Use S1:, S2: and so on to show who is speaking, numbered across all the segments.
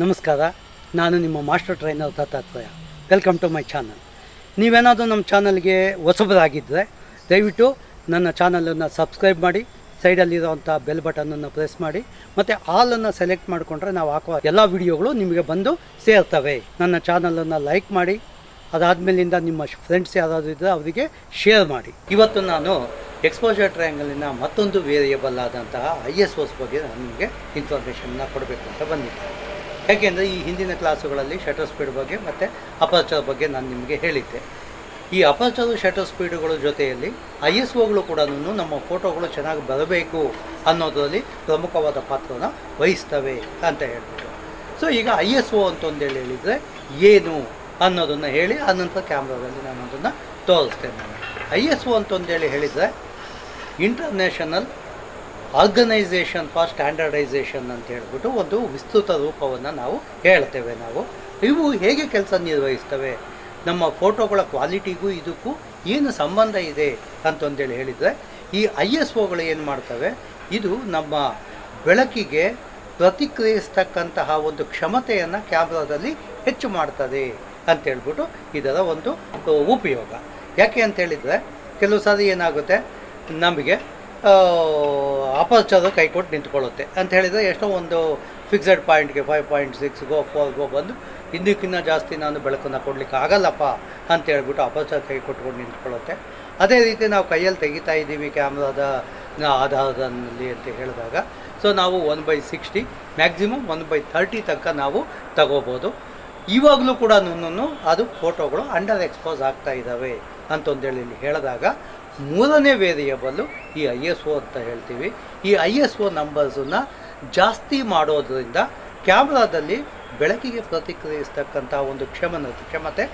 S1: ನಮಸ್ಕಾರ, ನಾನು ನಿಮ್ಮ master trainer Dattatreya. Welcome to my channel. ನೀವೇನಾದರೂ ನಮ್ಮ ಚಾನಲ್ಗೆ ಹೊಸಬರಾಗಿದ್ದರೆ ದಯವಿಟ್ಟು ನನ್ನ ಚಾನಲನ್ನು ಸಬ್ಸ್ಕ್ರೈಬ್ ಮಾಡಿ, ಸೈಡಲ್ಲಿರೋವಂಥ ಬೆಲ್ ಬಟನನ್ನು ಪ್ರೆಸ್ ಮಾಡಿ, ಮತ್ತು ಆಲನ್ನು ಸೆಲೆಕ್ಟ್ ಮಾಡಿಕೊಂಡ್ರೆ ನಾವು ಹಾಕುವ ಎಲ್ಲ ವಿಡಿಯೋಗಳು ನಿಮಗೆ ಬಂದು ಸೇರ್ತವೆ. ನನ್ನ ಚಾನಲನ್ನು ಲೈಕ್ ಮಾಡಿ, ಅದಾದಮೇಲಿಂದ ನಿಮ್ಮ ಫ್ರೆಂಡ್ಸ್ ಯಾರಾದರೂ ಇದ್ದರೆ ಅವರಿಗೆ ಶೇರ್ ಮಾಡಿ. ಇವತ್ತು ನಾನು ಎಕ್ಸ್ಪೋಜರ್ ಟ್ರಯಾಂಗಲಿನ ಮತ್ತೊಂದು ವೇರಿಯಬಲ್ ಆದಂತಹ ISOs ಬಗ್ಗೆ ನಾನು ನಿಮಗೆ ಇನ್ಫಾರ್ಮೇಷನ್ನ ಕೊಡಬೇಕು ಅಂತ ಬಂದಿದ್ದೆ. ಯಾಕೆಂದರೆ ಈ ಹಿಂದಿನ ಕ್ಲಾಸುಗಳಲ್ಲಿ ಶಟರ್ ಸ್ಪೀಡ್ ಬಗ್ಗೆ ಮತ್ತು ಅಪರ್ಚರ್ ಬಗ್ಗೆ ನಾನು ನಿಮಗೆ ಹೇಳಿದ್ದೆ. ಈ ಅಪರ್ಚರು ಶಟರ್ ಸ್ಪೀಡುಗಳ ಜೊತೆಯಲ್ಲಿ ISOಗಳು ಕೂಡ ನಮ್ಮ ಫೋಟೋಗಳು ಚೆನ್ನಾಗಿ ಬರಬೇಕು ಅನ್ನೋದರಲ್ಲಿ ಪ್ರಮುಖವಾದ ಪಾತ್ರನ ವಹಿಸ್ತವೆ ಅಂತ ಹೇಳ್ಬಿಟ್ಟು. ಸೊ ಈಗ ISO ಅಂತಂದೇಳಿ ಹೇಳಿದರೆ ಏನು ಅನ್ನೋದನ್ನು ಹೇಳಿ ಆನಂತರ ಕ್ಯಾಮ್ರಾದಲ್ಲಿ ನಾನು ಅದನ್ನು ತೋರಿಸ್ತೇನೆ. ISO ಅಂತಂದೇಳಿ ಹೇಳಿದರೆ ಇಂಟರ್ನ್ಯಾಷನಲ್ ಆರ್ಗನೈಸೇಷನ್ ಫಾರ್ ಸ್ಟ್ಯಾಂಡರ್ಡೈಸೇಷನ್ ಅಂತ ಹೇಳ್ಬಿಟ್ಟು ಒಂದು ವಿಸ್ತೃತ ರೂಪವನ್ನು ನಾವು ಹೇಳ್ತೇವೆ. ಇವು ಹೇಗೆ ಕೆಲಸ ನಿರ್ವಹಿಸ್ತವೆ, ನಮ್ಮ ಫೋಟೋಗಳ ಕ್ವಾಲಿಟಿಗೂ ಇದಕ್ಕೂ ಏನು ಸಂಬಂಧ ಇದೆ ಅಂತಂದೇಳಿ ಹೇಳಿದರೆ, ಈ ISOಗಳು ಏನು ಮಾಡ್ತವೆ, ಇದು ನಮ್ಮ ಬೆಳಕಿಗೆ ಪ್ರತಿಕ್ರಿಯಿಸ್ತಕ್ಕಂತಹ ಒಂದು ಕ್ಷಮತೆಯನ್ನು ಕ್ಯಾಮ್ರಾದಲ್ಲಿ ಹೆಚ್ಚು ಮಾಡ್ತದೆ ಅಂತೇಳ್ಬಿಟ್ಟು ಇದರ ಒಂದು ಉಪಯೋಗ. ಯಾಕೆ ಅಂತೇಳಿದರೆ, ಕೆಲವು ಸಾರಿ ಏನಾಗುತ್ತೆ, ನಮಗೆ ಅಪರ್ಚರು ಕೈ ಕೊಟ್ಟು ನಿಂತ್ಕೊಳ್ಳುತ್ತೆ ಅಂತ ಹೇಳಿದರೆ, ಎಷ್ಟೋ ಒಂದು ಫಿಕ್ಸೆಡ್ ಪಾಯಿಂಟ್ಗೆ 5.6 4 ಬಂದು ಇದಕ್ಕಿಂತ ಜಾಸ್ತಿ ನಾನು ಬೆಳಕನ್ನು ಕೊಡಲಿಕ್ಕೆ ಆಗಲ್ಲಪ್ಪ ಅಂತ ಹೇಳ್ಬಿಟ್ಟು ಅಪರ್ಚರ್ ಕೈ ಕೊಟ್ಕೊಂಡು ನಿಂತ್ಕೊಳ್ಳುತ್ತೆ. ಅದೇ ರೀತಿ ನಾವು ಕೈಯಲ್ಲಿ ತೆಗಿತಾ ಇದ್ದೀವಿ ಕ್ಯಾಮ್ರಾದ ಆಧಾರದಲ್ಲಿ ಅಂತ ಹೇಳಿದಾಗ, ಸೊ ನಾವು 1/60 ಮ್ಯಾಕ್ಸಿಮಮ್ 1/30 ತನಕ ನಾವು ತಗೋಬೋದು. ಇವಾಗಲೂ ಕೂಡ ಅದು ಫೋಟೋಗಳು ಅಂಡರ್ ಎಕ್ಸ್ಪೋಸ್ ಆಗ್ತಾ ಇದ್ದಾವೆ ಅಂತಂದೇಳಿ ಹೇಳಿದಾಗ, ಮೂರನೇ ವೇರಿಯಬಲ್ಲು ಈ ISO ಅಂತ ಹೇಳ್ತೀವಿ. ಈ ISO ನಂಬರ್ಸನ್ನು ಜಾಸ್ತಿ ಮಾಡೋದ್ರಿಂದ ಕ್ಯಾಮ್ರಾದಲ್ಲಿ ಬೆಳಕಿಗೆ ಪ್ರತಿಕ್ರಿಯಿಸ್ತಕ್ಕಂಥ ಒಂದು ಕ್ಷಮತೆ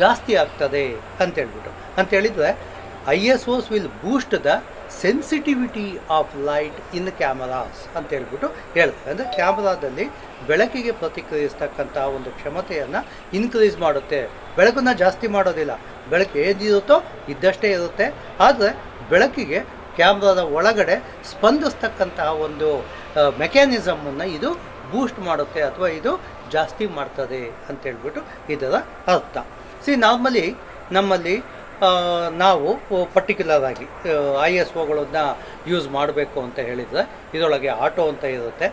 S1: ಜಾಸ್ತಿ ಆಗ್ತದೆ ಅಂತೇಳಿದರೆ, ISOs will Boost the sensitivity of light in cameras ಅಂತೇಳ್ಬಿಟ್ಟು ಹೇಳ್ತಾರೆ. ಅಂದರೆ ಕ್ಯಾಮ್ರಾದಲ್ಲಿ ಬೆಳಕಿಗೆ ಪ್ರತಿಕ್ರಿಯಿಸ್ತಕ್ಕಂಥ ಒಂದು ಕ್ಷಮತೆಯನ್ನು ಇನ್ಕ್ರೀಸ್ ಮಾಡುತ್ತೆ. ಬೆಳಕನ್ನು ಜಾಸ್ತಿ ಮಾಡೋದಿಲ್ಲ, ಬೆಳಕು ಏನಿರುತ್ತೋ ಇದ್ದಷ್ಟೇ ಇರುತ್ತೆ. ಆದರೆ ಬೆಳಕಿಗೆ ಕ್ಯಾಮ್ರಾದ ಒಳಗಡೆ ಸ್ಪಂದಿಸ್ತಕ್ಕಂತಹ ಒಂದು ಮೆಕ್ಯಾನಿಸಮನ್ನು ಇದು ಬೂಸ್ಟ್ ಮಾಡುತ್ತೆ ಅಥವಾ ಇದು ಜಾಸ್ತಿ ಮಾಡ್ತದೆ ಅಂತೇಳ್ಬಿಟ್ಟು ಇದರ ಅರ್ಥ. ನಾರ್ಮಲಿ ನಮ್ಮಲ್ಲಿ ನಾವು ಪರ್ಟಿಕ್ಯುಲರ್ ಆಗಿ ISOಗಳನ್ನು ಯೂಸ್ ಮಾಡಬೇಕು ಅಂತ ಹೇಳಿದರೆ, ಇದರೊಳಗೆ ಆಟೋ ಅಂತ ಇರುತ್ತೆ.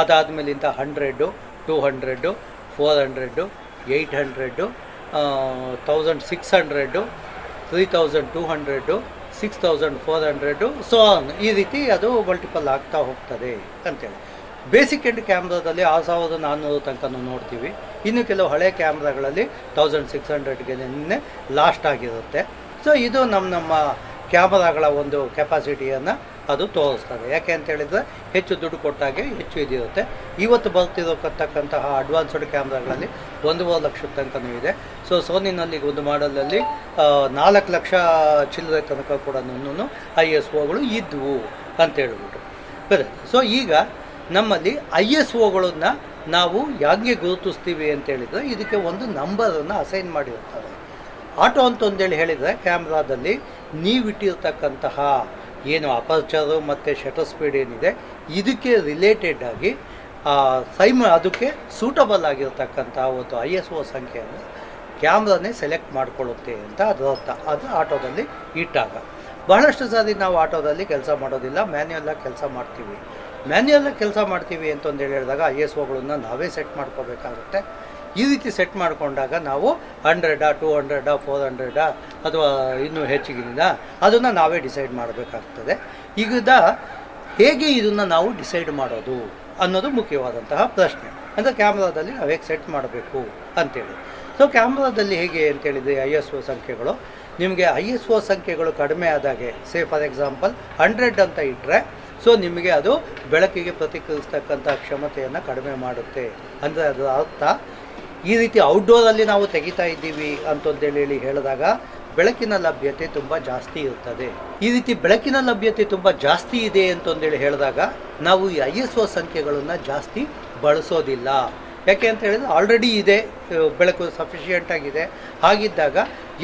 S1: ಅದಾದಮೇಲಿಂದ 100, 200, 400, 800, 1600, 3200, 6400, ಸೊ ಆನ್, ಈ ರೀತಿ ಅದು ಮಲ್ಟಿಪಲ್ ಆಗ್ತಾ ಹೋಗ್ತದೆ ಅಂತೇಳಿ. ಬೇಸಿಕ್ ಎಂಡ್ ಕ್ಯಾಮ್ರಾದಲ್ಲಿ 6400 ತನಕ ನೋಡ್ತೀವಿ. ಇನ್ನು ಕೆಲವು ಹಳೆ ಕ್ಯಾಮ್ರಾಗಳಲ್ಲಿ 1600ಗೆ ಲಾಸ್ಟ್ ಆಗಿರುತ್ತೆ. ಸೊ ಇದು ನಮ್ಮ ಕ್ಯಾಮ್ರಾಗಳ ಒಂದು ಕೆಪಾಸಿಟಿಯನ್ನು ಅದು ತೋರಿಸ್ತದೆ. ಯಾಕೆ ಅಂತ ಹೇಳಿದರೆ, ಹೆಚ್ಚು ದುಡ್ಡು ಕೊಟ್ಟಾಗೆ ಹೆಚ್ಚು ಇದಿರುತ್ತೆ. ಇವತ್ತು ಬರ್ತಿರತಕ್ಕಂತಹ ಅಡ್ವಾನ್ಸ್ಡ್ ಕ್ಯಾಮ್ರಾಗಳಲ್ಲಿ 1.5 ಲಕ್ಷದ ತನಕನೂ ಇದೆ. ಸೊ ಸೋನಿನಲ್ಲಿ ಒಂದು ಮಾಡಲಲ್ಲಿ 4 ಲಕ್ಷ ಚಿಲ್ಲರೆ ತನಕ ಕೂಡ ISOಗಳು ಇದ್ದವು ಅಂತೇಳ್ಬಿಟ್ಟು ಬರುತ್ತೆ. ಸೊ ಈಗ ನಮ್ಮಲ್ಲಿ ISOಗಳನ್ನು ನಾವು ಯಾಕೆ ಗುರುತಿಸ್ತೀವಿ ಅಂತೇಳಿದರೆ, ಇದಕ್ಕೆ ಒಂದು ನಂಬರನ್ನು ಅಸೈನ್ ಮಾಡಿರ್ತಾರೆ. ಆಟೋ ಅಂತಂದೇಳಿ ಹೇಳಿದರೆ, ಕ್ಯಾಮ್ರಾದಲ್ಲಿ ನೀವಿಟ್ಟಿರ್ತಕ್ಕಂತಹ ಏನು ಅಪರ್ಚರು ಮತ್ತು ಶಟರ್ ಸ್ಪೀಡ್ ಏನಿದೆ, ಇದಕ್ಕೆ ರಿಲೇಟೆಡ್ ಆಗಿ ಅದಕ್ಕೆ ಸೂಟಬಲ್ ಆಗಿರ್ತಕ್ಕಂಥ ಒಂದು ISO ಸಂಖ್ಯೆಯನ್ನು ಕ್ಯಾಮ್ರಾನೇ ಸೆಲೆಕ್ಟ್ ಮಾಡಿಕೊಳ್ಳುತ್ತೆ ಅಂತ ಅದರ ಅರ್ಥ. ಅದು ಆಟೋದಲ್ಲಿ ಇಟ್ಟಾಗ ಬಹಳಷ್ಟು ಸಾರಿ ನಾವು ಆಟೋದಲ್ಲಿ ಕೆಲಸ ಮಾಡೋದಿಲ್ಲ, ಮ್ಯಾನ್ಯುಯಲ್ಲಾಗಿ ಕೆಲಸ ಮಾಡ್ತೀವಿ. ಮ್ಯಾನ್ಯುಯಲ್ಲಾಗಿ ಕೆಲಸ ಮಾಡ್ತೀವಿ ಅಂತಂದೇಳಿ ಹೇಳಿದಾಗ ISOಗಳನ್ನು ನಾವೇ ಸೆಟ್ ಮಾಡ್ಕೋಬೇಕಾಗುತ್ತೆ. ಈ ರೀತಿ ಸೆಟ್ ಮಾಡಿಕೊಂಡಾಗ ನಾವು 100, 200, 400 ಅಥವಾ ಇನ್ನೂ ಹೆಚ್ಚಿಗಿನಿಂದ ಅದನ್ನು ನಾವೇ ಡಿಸೈಡ್ ಮಾಡಬೇಕಾಗ್ತದೆ. ಈಗ ಹೇಗೆ ಇದನ್ನು ನಾವು ಡಿಸೈಡ್ ಮಾಡೋದು ಅನ್ನೋದು ಮುಖ್ಯವಾದಂತಹ ಪ್ರಶ್ನೆ. ಅಂದರೆ ಕ್ಯಾಮ್ರಾದಲ್ಲಿ ನಾವು ಹೇಗೆ ಸೆಟ್ ಮಾಡಬೇಕು ಅಂತೇಳಿ. ಸೊ ಕ್ಯಾಮ್ರಾದಲ್ಲಿ ಹೇಗೆ ಅಂತೇಳಿದರೆ, ISO ಸಂಖ್ಯೆಗಳು ನಿಮಗೆ ISO ಸಂಖ್ಯೆಗಳು ಕಡಿಮೆ ಆದಾಗೆ, ಫಾರ್ ಎಕ್ಸಾಂಪಲ್ 100 ಅಂತ ಇಟ್ಟರೆ, ಸೊ ನಿಮಗೆ ಅದು ಬೆಳಕಿಗೆ ಪ್ರತಿಕ್ರಿಯಿಸ್ತಕ್ಕಂಥ ಕ್ಷಮತೆಯನ್ನು ಕಡಿಮೆ ಮಾಡುತ್ತೆ. ಅಂದರೆ ಅದರ ಅರ್ಥ, ಈ ರೀತಿ ಔಟ್ಡೋರಲ್ಲಿ ನಾವು ತೆಗಿತಾ ಇದ್ದೀವಿ ಅಂತಂದೇಳಿ ಹೇಳಿದಾಗ ಬೆಳಕಿನ ಲಭ್ಯತೆ ತುಂಬ ಜಾಸ್ತಿ ಇರ್ತದೆ. ಈ ರೀತಿ ಬೆಳಕಿನ ಲಭ್ಯತೆ ತುಂಬ ಜಾಸ್ತಿ ಇದೆ ಅಂತಂದೇಳಿ ಹೇಳಿದಾಗ ನಾವು ಈ ISO ಸಂಖ್ಯೆಗಳನ್ನು ಜಾಸ್ತಿ ಬಳಸೋದಿಲ್ಲ. ಯಾಕೆ ಅಂತ ಹೇಳಿದರೆ, ಆಲ್ರೆಡಿ ಇದೆ, ಬೆಳಕು ಸಫಿಷಿಯೆಂಟ್ ಆಗಿದೆ. ಹಾಗಿದ್ದಾಗ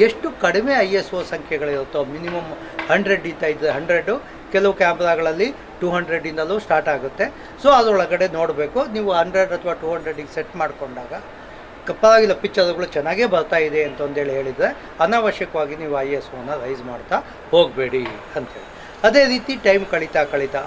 S1: ಎಷ್ಟು ಕಡಿಮೆ ISO ಸಂಖ್ಯೆಗಳಿರುತ್ತೋ, ಮಿನಿಮಮ್ 100 ಇದ್ದರೆ 100,
S2: ಕೆಲವು ಕ್ಯಾಮ್ರಾಗಳಲ್ಲಿ 200ಇಂದಲೂ ಸ್ಟಾರ್ಟ್ ಆಗುತ್ತೆ. ಸೊ ಅದರೊಳಗಡೆ ನೋಡಬೇಕು. ನೀವು 100 ಅಥವಾ 200ಗೆ ಸೆಟ್ ಮಾಡಿಕೊಂಡಾಗ ಪರವಾಗಿಲ್ಲ, ಪಿಕ್ಚರ್ಗಳು ಚೆನ್ನಾಗೇ ಬರ್ತಾ ಇದೆ ಅಂತಂದೇಳಿ ಹೇಳಿದರೆ ಅನಾವಶ್ಯಕವಾಗಿ ನೀವು ISOನ ರೈಸ್ ಮಾಡ್ತಾ ಹೋಗಬೇಡಿ ಅಂತೇಳಿ. ಅದೇ ರೀತಿ ಟೈಮ್ ಕಳೀತಾ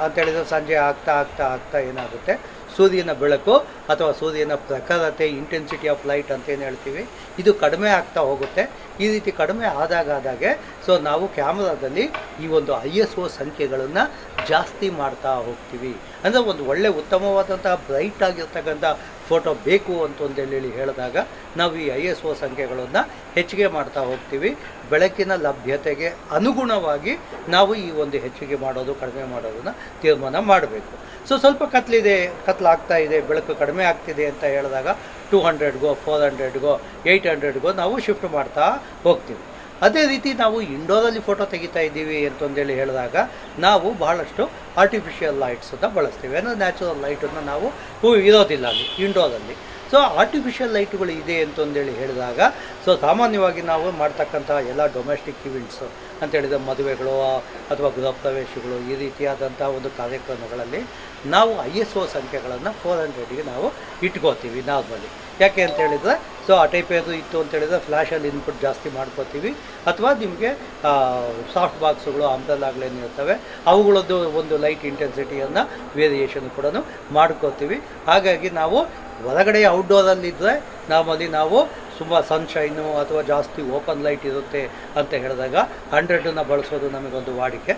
S2: ಅಂತೇಳಿದರೆ ಸಂಜೆ ಆಗ್ತಾ ಏನಾಗುತ್ತೆ, ಸೂರ್ಯನ ಬೆಳಕು ಅಥವಾ ಸೂರ್ಯನ ಪ್ರಖರತೆ, ಇಂಟೆನ್ಸಿಟಿ ಆಫ್ ಲೈಟ್ ಅಂತ ಏನು ಹೇಳ್ತೀವಿ, ಇದು ಕಡಿಮೆ ಆಗ್ತಾ ಹೋಗುತ್ತೆ. ಈ ರೀತಿ ಕಡಿಮೆ ಆದಾಗೆ ಸೊ ನಾವು ಕ್ಯಾಮ್ರಾದಲ್ಲಿ ಈ ಒಂದು ISO ಸಂಖ್ಯೆಗಳನ್ನು ಜಾಸ್ತಿ ಮಾಡ್ತಾ ಹೋಗ್ತೀವಿ. ಅಂದರೆ ಒಂದು ಒಳ್ಳೆ ಉತ್ತಮವಾದಂತಹ ಬ್ರೈಟ್ ಆಗಿರ್ತಕ್ಕಂಥ ಫೋಟೋ ಬೇಕು ಅಂತಂದೇಳಿ ಹೇಳಿದಾಗ ನಾವು ಈ ISO ಸಂಖ್ಯೆಗಳನ್ನು ಹೆಚ್ಚಿಗೆ ಮಾಡ್ತಾ ಹೋಗ್ತೀವಿ. ಬೆಳಕಿನ ಲಭ್ಯತೆಗೆ ಅನುಗುಣವಾಗಿ ನಾವು ಈ ಒಂದು ಹೆಚ್ಚಿಗೆ ಮಾಡೋದು ಕಡಿಮೆ ಮಾಡೋದನ್ನು ತೀರ್ಮಾನ ಮಾಡಬೇಕು. ಸೊ ಸ್ವಲ್ಪ ಕತ್ಲಾಗ್ತಾ ಇದೆ, ಬೆಳಕು ಕಡಿಮೆ ಆಗ್ತಿದೆ ಅಂತ ಹೇಳಿದಾಗ 200ಗೋ 400ಗೋ 800ಗೋ ನಾವು ಶಿಫ್ಟ್ ಮಾಡ್ತಾ ಹೋಗ್ತೀವಿ. ಅದೇ ರೀತಿ ನಾವು ಇಂಡೋರಲ್ಲಿ ಫೋಟೋ ತೆಗಿತಾ ಇದ್ದೀವಿ ಅಂತಂದೇಳಿ ಹೇಳಿದಾಗ ನಾವು ಬಹಳಷ್ಟು ಆರ್ಟಿಫಿಷಿಯಲ್ ಲೈಟ್ಸನ್ನು ಬಳಸ್ತೀವಿ. ಅಂದರೆ ನ್ಯಾಚುರಲ್ ಲೈಟನ್ನು ನಾವು ಇರೋದಿಲ್ಲ ಅಲ್ಲಿ ಇಂಡೋರಲ್ಲಿ. ಸೊ ಆರ್ಟಿಫಿಷಿಯಲ್ ಲೈಟುಗಳು ಇದೆ ಅಂತಂದೇಳಿ ಹೇಳಿದಾಗ ಸೊ ಸಾಮಾನ್ಯವಾಗಿ ನಾವು ಮಾಡ್ತಕ್ಕಂಥ ಎಲ್ಲ ಡೊಮೆಸ್ಟಿಕ್ ಇವೆಂಟ್ಸು ಅಂತೇಳಿದರೆ ಮದುವೆಗಳು ಅಥವಾ ಗೃಹ ಪ್ರವೇಶಗಳು, ಈ ರೀತಿಯಾದಂಥ ಒಂದು ಕಾರ್ಯಕ್ರಮಗಳಲ್ಲಿ ನಾವು ISO ಸಂಖ್ಯೆಗಳನ್ನು 400ಗೆ ನಾವು ಇಟ್ಕೋತೀವಿ ನಾರ್ಮಲಿ. ಯಾಕೆ ಅಂತ ಹೇಳಿದರೆ ಸೊ ಆ ಟೈಪ್ ಏದು ಇತ್ತು ಅಂತೇಳಿದರೆ ಫ್ಲ್ಯಾಶಲ್ಲಿ ಇನ್ಪುಟ್ ಜಾಸ್ತಿ ಮಾಡ್ಕೋತೀವಿ, ಅಥವಾ ನಿಮಗೆ ಸಾಫ್ಟ್ ಬಾಕ್ಸುಗಳು ಅಂಬ್ರೆಲಾಗಳೇನಿರ್ತವೆ ಅವುಗಳದ್ದು ಒಂದು ಲೈಟ್ ಇಂಟೆನ್ಸಿಟಿಯನ್ನು ವೇರಿಯೇಷನ್ ಕೂಡ ಮಾಡ್ಕೋತೀವಿ. ಹಾಗಾಗಿ ನಾವು ಹೊರಗಡೆ ಔಟ್ಡೋರಲ್ಲಿದ್ದರೆ ನಾರ್ಮಲಿ ನಾವು ತುಂಬ ಸನ್ಶೈನು ಅಥವಾ ಜಾಸ್ತಿ ಓಪನ್ ಲೈಟ್ ಇರುತ್ತೆ ಅಂತ ಹೇಳಿದಾಗ 100ನ್ನು ಬಳಸೋದು ನಮಗೊಂದು ವಾಡಿಕೆ.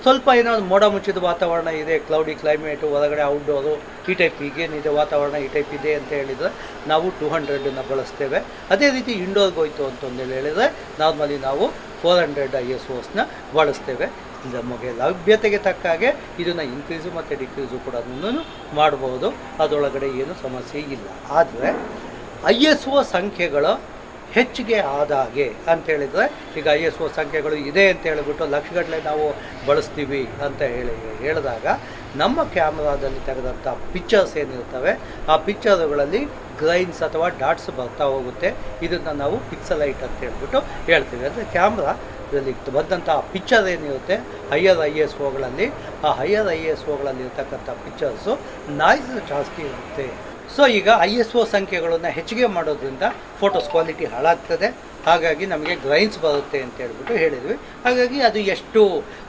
S2: ಸ್ವಲ್ಪ ಏನೋ ಮೋಡ ಮುಚ್ಚಿದ ವಾತಾವರಣ ಇದೆ, ಕ್ಲೌಡಿ ಕ್ಲೈಮೇಟು, ಹೊರಗಡೆ ಔಟ್ಡೋರು, ಈ ಟೈಪ್ ಈಗೇನಿದೆ ವಾತಾವರಣ ಈ ಟೈಪ್ ಇದೆ ಅಂತ ಹೇಳಿದರೆ ನಾವು 200ನ್ನು ಬಳಸ್ತೇವೆ. ಅದೇ ರೀತಿ ಇಂಡೋರ್ಗೆ ಹೋಯ್ತು ಅಂತಂದೇಳಿ ಹೇಳಿದರೆ ನಾರ್ಮಲಿ ನಾವು 400 ISOಸ್ನ ಬಳಸ್ತೇವೆ. ನಮಗೆ ಲಭ್ಯತೆಗೆ ತಕ್ಕ ಹಾಗೆ ಇದನ್ನು ಇನ್ಕ್ರೀಸು ಮತ್ತು ಡಿಕ್ರೀಸು ಕೂಡ ಮಾಡಬಹುದು, ಅದರೊಳಗಡೆ ಏನು ಸಮಸ್ಯೆ ಇಲ್ಲ. ಆದರೆ ISO ಸಂಖ್ಯೆಗಳು ಹೆಚ್ಚಿಗೆ ಆದಾಗೆ ಅಂತೇಳಿದರೆ, ಈಗ ISO ಸಂಖ್ಯೆಗಳು ಇದೆ ಅಂತ ಹೇಳಿಬಿಟ್ಟು ಲಕ್ಷಗಟ್ಟಲೆ ನಾವು ಬಳಸ್ತೀವಿ ಅಂತ ಹೇಳಿದಾಗ ನಮ್ಮ ಕ್ಯಾಮ್ರಾದಲ್ಲಿ ತೆಗೆದಂಥ ಪಿಕ್ಚರ್ಸ್ ಏನಿರ್ತವೆ ಆ ಪಿಕ್ಚರ್ಗಳಲ್ಲಿ ಗ್ರೈನ್ಸ್ ಅಥವಾ ಡಾಟ್ಸ್ ಬರ್ತಾ ಹೋಗುತ್ತೆ. ಇದನ್ನು ನಾವು ಪಿಕ್ಸಲೈಟ್ ಅಂತ ಹೇಳ್ಬಿಟ್ಟು ಹೇಳ್ತೀವಿ. ಅಂದರೆ ಕ್ಯಾಮ್ರಾದಲ್ಲಿ ಬಂದಂಥ ಪಿಕ್ಚರ್ ಏನಿರುತ್ತೆ ಹೈಯರ್ ISOಗಳಲ್ಲಿ, ಆ ಹೈಯರ್ ISOಗಳಲ್ಲಿ ಇರ್ತಕ್ಕಂಥ ಪಿಕ್ಚರ್ಸು ನಾಯ್ಸ್ ಜಾಸ್ತಿ ಇರುತ್ತೆ. ಸೊ ಈಗ ISO ಸಂಖ್ಯೆಗಳನ್ನು ಹೆಚ್ಚಿಗೆ ಮಾಡೋದ್ರಿಂದ ಫೋಟೋಸ್ ಕ್ವಾಲಿಟಿ ಹಾಳಾಗ್ತದೆ, ಹಾಗಾಗಿ ನಮಗೆ ಗ್ರೈನ್ಸ್ ಬರುತ್ತೆ ಅಂತ ಹೇಳ್ಬಿಟ್ಟು ಹೇಳಿದ್ವಿ. ಹಾಗಾಗಿ ಅದು ಎಷ್ಟು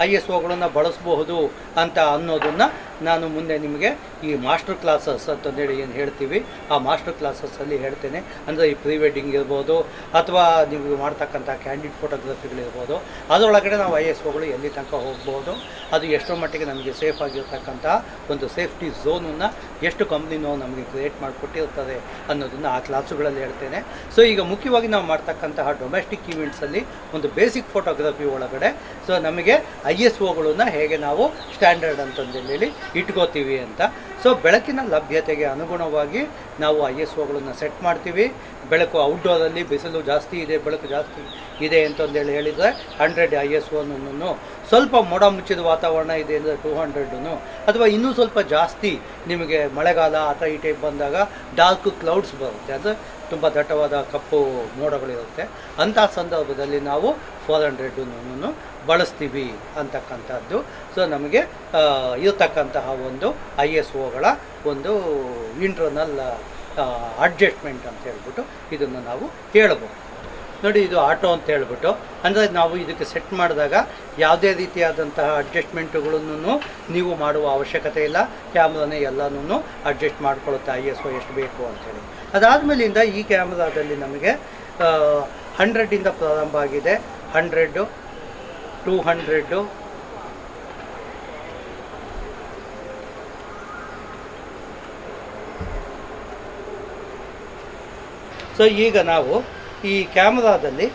S2: ISOಗಳನ್ನು ಬಳಸಬಹುದು ಅಂತ ಅನ್ನೋದನ್ನು ನಾನು ಮುಂದೆ ನಿಮಗೆ ಈ ಮಾಸ್ಟರ್ ಕ್ಲಾಸಸ್ ಅಂತಂದೇಳಿ ಏನು ಹೇಳ್ತೀವಿ ಆ ಮಾಸ್ಟರ್ ಕ್ಲಾಸಸ್ಸಲ್ಲಿ ಹೇಳ್ತೇನೆ. ಅಂದರೆ ಈ ಪ್ರೀ ವೆಡ್ಡಿಂಗ್ ಇರ್ಬೋದು ಅಥವಾ ನೀವು ಮಾಡ್ತಕ್ಕಂಥ ಕ್ಯಾಂಡಿಡ್ ಫೋಟೋಗ್ರಫಿಗಳಿರ್ಬೋದು, ಅದರೊಳಗಡೆ ನಾವು ISOಗಳು ಎಲ್ಲಿ ತನಕ ಹೋಗ್ಬೋದು, ಅದು ಎಷ್ಟೋ ಮಟ್ಟಿಗೆ ನಮಗೆ ಸೇಫ್ ಆಗಿರ್ತಕ್ಕಂಥ ಒಂದು ಸೇಫ್ಟಿ ಝೋನನ್ನು ಎಷ್ಟು ಕಂಪ್ನಿನೋ ನಮಗೆ ಕ್ರಿಯೇಟ್ ಮಾಡಿಕೊಟ್ಟಿರ್ತಾರೆ ಅನ್ನೋದನ್ನು ಆ ಕ್ಲಾಸುಗಳಲ್ಲಿ ಹೇಳ್ತೇನೆ. ಸೊ ಈಗ ಮುಖ್ಯವಾಗಿ ನಾವು ಮಾಡ್ತಕ್ಕಂತಹ ಡೊಮೆಸ್ಟಿಕ್ ಇವೆಂಟ್ಸಲ್ಲಿ ಒಂದು ಬೇಸಿಕ್ ಫೋಟೋಗ್ರಫಿ ಒಳಗಡೆ ಸೊ ನಮಗೆ ISOಗಳನ್ನ ಹೇಗೆ ನಾವು ಸ್ಟ್ಯಾಂಡರ್ಡ್ ಅಂತಂದೇಳಿ ಇಟ್ಕೋತೀವಿ ಅಂತ. ಸೊ ಬೆಳಕಿನ ಲಭ್ಯತೆಗೆ ಅನುಗುಣವಾಗಿ ನಾವು ISOಗಳನ್ನು ಸೆಟ್ ಮಾಡ್ತೀವಿ. ಬೆಳಕು ಔಟ್ಡೋರಲ್ಲಿ ಬಿಸಿಲು ಜಾಸ್ತಿ ಇದೆ, ಬೆಳಕು ಜಾಸ್ತಿ ಇದೆ ಅಂತಂದೇಳಿ ಹೇಳಿದರೆ 100 ISOನನ್ನು, ಸ್ವಲ್ಪ ಮೋಡ ಮುಚ್ಚಿದ ವಾತಾವರಣ ಇದೆ ಅಂದರೆ 200, ಅಥವಾ ಇನ್ನೂ ಸ್ವಲ್ಪ ಜಾಸ್ತಿ ನಿಮಗೆ ಮಳೆಗಾಲ ಅಥವಾ ಈ ಟೈಪ್ ಬಂದಾಗ ಡಾರ್ಕ್ ಕ್ಲೌಡ್ಸ್ ಬರುತ್ತೆ, ಅಂದರೆ ತುಂಬ ದಟ್ಟವಾದ ಕಪ್ಪು ಮೋಡಗಳಿರುತ್ತೆ. ಅಂಥ ಸಂದರ್ಭದಲ್ಲಿ ನಾವು 400 ಬಳಸ್ತೀವಿ ಅಂತಕ್ಕಂಥದ್ದು. ಸೊ ನಮಗೆ ಇರತಕ್ಕಂತಹ ಒಂದು ISOಗಳ ಒಂದು ಇಂಟರ್ನಲ್ ಅಡ್ಜಸ್ಟ್ಮೆಂಟ್ ಅಂತ ಹೇಳ್ಬಿಟ್ಟು ಇದನ್ನು ನಾವು ಹೇಳ್ಬೋದು. ನೋಡಿ, ಇದು ಆಟೋ ಅಂತ ಹೇಳ್ಬಿಟ್ಟು, ಅಂದರೆ ನಾವು ಇದಕ್ಕೆ ಸೆಟ್ ಮಾಡಿದಾಗ ಯಾವುದೇ ರೀತಿಯಾದಂತಹ ಅಡ್ಜಸ್ಟ್ಮೆಂಟುಗಳನ್ನು ನೀವು ಮಾಡುವ ಅವಶ್ಯಕತೆ ಇಲ್ಲ. ಕ್ಯಾಮ್ರಾನೇ ಎಲ್ಲನೂ ಅಡ್ಜಸ್ಟ್ ಮಾಡ್ಕೊಳ್ಳುತ್ತೆ ISO ಎಷ್ಟು ಬೇಕು ಅಂಥೇಳಿ. ಅದಾದಮೇಲಿಂದ ಈ ಕ್ಯಾಮ್ರಾದಲ್ಲಿ ನಮಗೆ 100ಇಂದ ಪ್ರಾರಂಭ ಆಗಿದೆ. 100, 200, ಸೊ ಈಗ ನಾವು ಈ ಕ್ಯಾಮ್ರಾದಲ್ಲಿ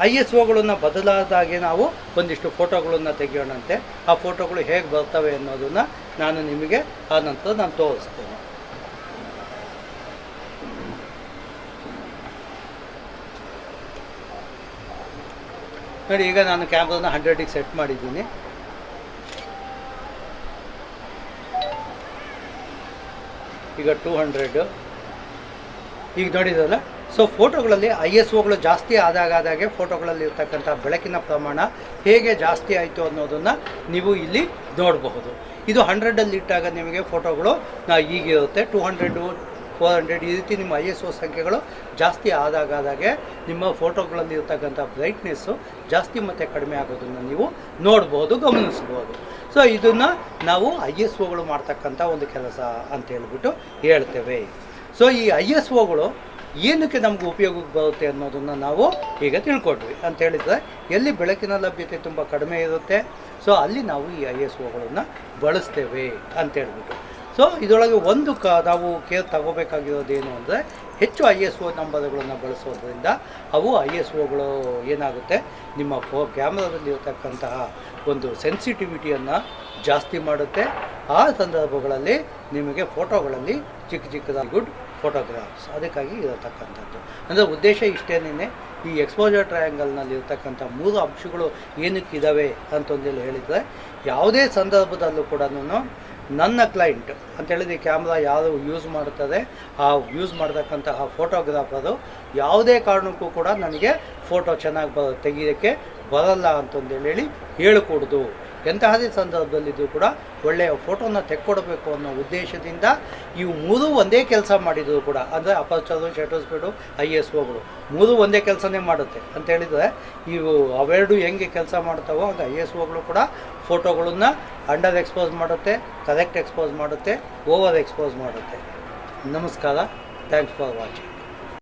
S2: ISOಗಳನ್ನು ಬದಲಾದಾಗೆ ನಾವು ಒಂದಿಷ್ಟು ಫೋಟೋಗಳನ್ನು ತೆಗೆಯೋಣಂತೆ. ಆ ಫೋಟೋಗಳು ಹೇಗೆ ಬರ್ತವೆ ಅನ್ನೋದನ್ನು ನಾನು ನಿಮಗೆ ಆ ನಂತರ ನಾನು ತೋರಿಸ್ತೇನೆ. ನೋಡಿ, ಈಗ ನಾನು ಕ್ಯಾಮ್ರಾನ 100ಗೆ ಸೆಟ್ ಮಾಡಿದ್ದೀನಿ. ಈಗ 200, ಈಗ ನೋಡಿದ್ರಲ್ಲ
S1: ಸೊ ಫೋಟೋಗಳಲ್ಲಿ ಐ ಎಸ್ ಒಗಳು ಜಾಸ್ತಿ ಆದಾಗೆ ಫೋಟೋಗಳಲ್ಲಿ ಇರ್ತಕ್ಕಂಥ ಬೆಳಕಿನ ಪ್ರಮಾಣ ಹೇಗೆ ಜಾಸ್ತಿ ಆಯಿತು ಅನ್ನೋದನ್ನು ನೀವು ಇಲ್ಲಿ ನೋಡಬಹುದು. ಇದು 100ಅಲ್ಲಿ ಇಟ್ಟಾಗ ನಿಮಗೆ ಫೋಟೋಗಳು ಈಗಿರುತ್ತೆ 200 400 ಈ ರೀತಿ ನಿಮ್ಮ ಐ ಎಸ್ ಒ ಸಂಖ್ಯೆಗಳು ಜಾಸ್ತಿ ಆದಾಗೆ ನಿಮ್ಮ ಫೋಟೋಗಳಲ್ಲಿ ಇರ್ತಕ್ಕಂಥ ಬ್ರೈಟ್ನೆಸ್ಸು ಜಾಸ್ತಿ ಮತ್ತು ಕಡಿಮೆ ಆಗೋದನ್ನು ನೀವು ನೋಡ್ಬೋದು, ಗಮನಿಸ್ಬೋದು. ಸೊ ಇದನ್ನು ನಾವು ಐ ಎಸ್ ಒಗಳು ಮಾಡ್ತಕ್ಕಂಥ ಒಂದು ಕೆಲಸ ಅಂತ ಹೇಳ್ಬಿಟ್ಟು ಹೇಳ್ತೇವೆ. ಸೊ ಈ ಐ ಎಸ್ ಒಗಳು ಏನಕ್ಕೆ ನಮ್ಗೆ ಉಪಯೋಗಕ್ಕೆ ಬರುತ್ತೆ ಅನ್ನೋದನ್ನು ನಾವು ಈಗ ತಿಳ್ಕೊಟ್ವಿ ಅಂತ ಹೇಳಿದರೆ, ಎಲ್ಲಿ ಬೆಳಕಿನ ಲಭ್ಯತೆ ತುಂಬ ಕಡಿಮೆ ಇರುತ್ತೆ ಸೊ ಅಲ್ಲಿ ನಾವು ಈ ಐ ಎಸ್ ಒಗಳನ್ನು ಬಳಸ್ತೇವೆ ಅಂತ ಹೇಳ್ಬಿಟ್ಟು. ಸೊ ಇದರೊಳಗೆ ಒಂದು ನಾವು ಕೇರ್ ತಗೋಬೇಕಾಗಿರೋದೇನು ಅಂದರೆ, ಹೆಚ್ಚು ಐ ಎಸ್ ಒ ನಂಬರ್ಗಳನ್ನು ಬಳಸೋದ್ರಿಂದ ಅವು ಐ ಎಸ್ ಒಗಳು ಏನಾಗುತ್ತೆ ನಿಮ್ಮ ಕ್ಯಾಮ್ರಾದಲ್ಲಿರ್ತಕ್ಕಂತಹ ಒಂದು ಸೆನ್ಸಿಟಿವಿಟಿಯನ್ನು ಜಾಸ್ತಿ ಮಾಡುತ್ತೆ. ಆ ಸಂದರ್ಭಗಳಲ್ಲಿ ನಿಮಗೆ ಫೋಟೋಗಳಲ್ಲಿ ಚಿಕ್ಕದಾಗಿ ಗುಡ್ ಫೋಟೋಗ್ರಾಫ್ಸ್ ಅದಕ್ಕಾಗಿ ಇರತಕ್ಕಂಥದ್ದು. ಅಂದರೆ ಉದ್ದೇಶ ಇಷ್ಟೇನೇ, ಈ ಎಕ್ಸ್ಪೋಜರ್ ಟ್ರಯಾಂಗಲ್ನಲ್ಲಿ ಇರ್ತಕ್ಕಂಥ 3 ಅಂಶಗಳು ಏನಕ್ಕಿದ್ದಾವೆ ಅಂತಂದೇಳಿ ಹೇಳಿದರೆ, ಯಾವುದೇ ಸಂದರ್ಭದಲ್ಲೂ ಕೂಡ ನನ್ನ ಕ್ಲೈಂಟ್ ಅಂತೇಳಿದ್ರೆ ಕ್ಯಾಮ್ರಾ ಯಾರು ಯೂಸ್ ಮಾಡುತ್ತದೆ ಆ ಯೂಸ್ ಮಾಡ್ತಕ್ಕಂತಹ ಫೋಟೋಗ್ರಾಫರು ಯಾವುದೇ ಕಾರಣಕ್ಕೂ ಕೂಡ ನನಗೆ ಫೋಟೋ ಚೆನ್ನಾಗಿ ತೆಗಿಯೋಕ್ಕೆ ಬರಲ್ಲ ಅಂತಂದೇಳಿ ಹೇಳಿಕೊಡ್ದು. ಎಂತಹದೇ ಸಂದರ್ಭದಲ್ಲಿದ್ದು ಕೂಡ ಒಳ್ಳೆಯ ಫೋಟೋನ ತೆಕ್ಕೊಡಬೇಕು ಅನ್ನೋ ಉದ್ದೇಶದಿಂದ ಇವು 3 ಒಂದೇ ಕೆಲಸ ಮಾಡಿದ್ರು ಕೂಡ, ಅಂದರೆ ಅಪರ್ಚರು, ಶಟರ್ ಸ್ಪೀಡು, ಐ ಎಸ್ ಒಗಳು 3 ಒಂದೇ ಕೆಲಸನೇ ಮಾಡುತ್ತೆ ಅಂತ ಹೇಳಿದರೆ, ಇವು ಅವೆರಡು ಹೆಂಗೆ ಕೆಲಸ ಮಾಡ್ತಾವೋ ಹಾಗೆ ಐ ಎಸ್ ಒಗಳು ಕೂಡ ಫೋಟೋಗಳನ್ನ ಅಂಡರ್ ಎಕ್ಸ್ಪೋಸ್ ಮಾಡುತ್ತೆ, ಕರೆಕ್ಟ್ ಎಕ್ಸ್ಪೋಸ್ ಮಾಡುತ್ತೆ, ಓವರ್ ಎಕ್ಸ್ಪೋಸ್ ಮಾಡುತ್ತೆ. ನಮಸ್ಕಾರ, ಥ್ಯಾಂಕ್ಸ್ ಫಾರ್ ವಾಚಿಂಗ್.